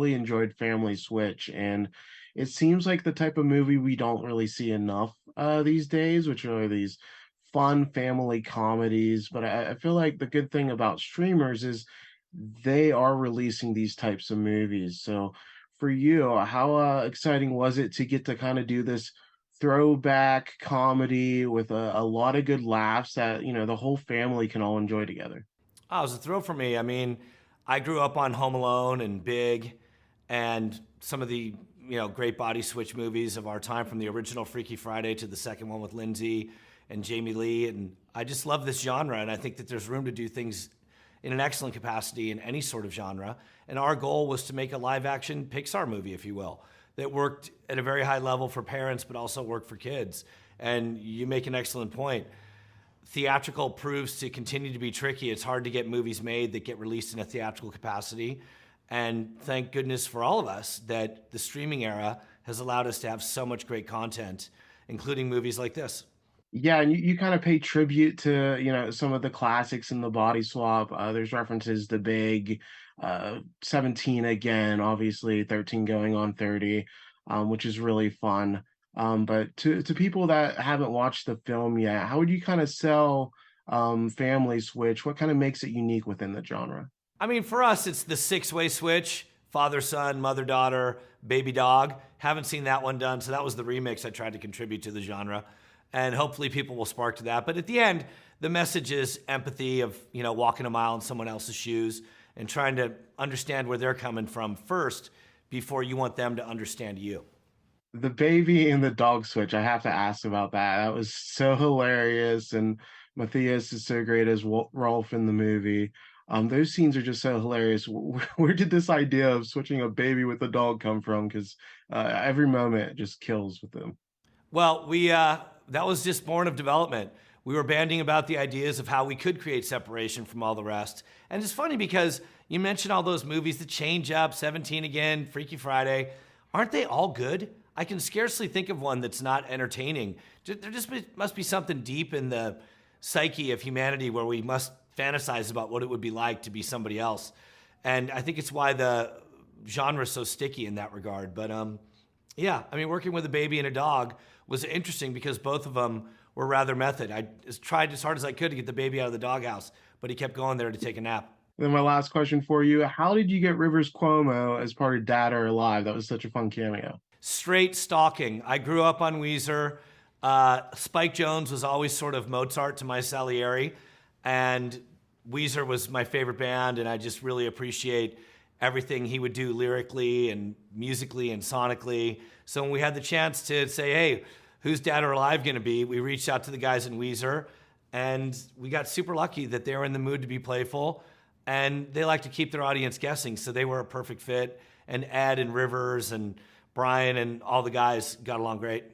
really enjoyed Family Switch, and it seems like the type of movie we don't really see enough these days, which are these fun family comedies. But I feel like the good thing about streamers is they are releasing these types of movies. So for you, how exciting was it to get to kind of do this throwback comedy with a lot of good laughs that, the whole family can all enjoy together? Oh, it was a thrill for me. I mean, I grew up on Home Alone and Big and some of the great body switch movies of our time, from the original Freaky Friday to the second one with Lindsay and Jamie Lee. And I just love this genre, and I think that there's room to do things in an excellent capacity in any sort of genre. And our goal was to make a live action Pixar movie, if you will, that worked at a very high level for parents, but also worked for kids. And you make an excellent point. Theatrical proves to continue to be tricky. It's hard to get movies made that get released in a theatrical capacity. And thank goodness for all of us that the streaming era has allowed us to have so much great content, including movies like this. Yeah, and you kind of pay tribute to, some of the classics in the body swap. There's references to Big, 17 again, obviously 13 going on 30, which is really fun. But to people that haven't watched the film yet, how would you kind of sell Family Switch? What kind of makes it unique within the genre? I mean, for us, it's the six-way switch: father, son, mother, daughter, baby, dog. Haven't seen that one done, so that was the remix I tried to contribute to the genre. And hopefully people will spark to that. But at the end, the message is empathy of, walking a mile in someone else's shoes and trying to understand where they're coming from first before you want them to understand you. The baby and the dog switch, I have to ask about that. That was so hilarious, and Matthias is so great as Rolf in the movie. Those scenes are just so hilarious. Where did this idea of switching a baby with a dog come from? Because every moment just kills with them. Well, that was just born of development. We were banding about the ideas of how we could create separation from all the rest. And it's funny because you mentioned all those movies, The Change Up, 17 Again, Freaky Friday. Aren't they all good? I can scarcely think of one that's not entertaining. There just must be something deep in the psyche of humanity where we must fantasize about what it would be like to be somebody else. And I think it's why the genre is so sticky in that regard. But yeah, I mean, working with a baby and a dog was interesting because both of them were rather method. I tried as hard as I could to get the baby out of the doghouse, but he kept going there to take a nap. Then my last question for you: how did you get Rivers Cuomo as part of Dad or Alive? That was such a fun cameo. Straight stalking. I grew up on Weezer. Spike Jones was always sort of Mozart to my Salieri, and Weezer was my favorite band, and I just really appreciate everything he would do lyrically and musically and sonically. So when we had the chance to say, hey, who's Dead or Alive going to be, we reached out to the guys in Weezer, and we got super lucky that they were in the mood to be playful, and they like to keep their audience guessing, so they were a perfect fit. And Ed and Rivers and Brian and all the guys got along great.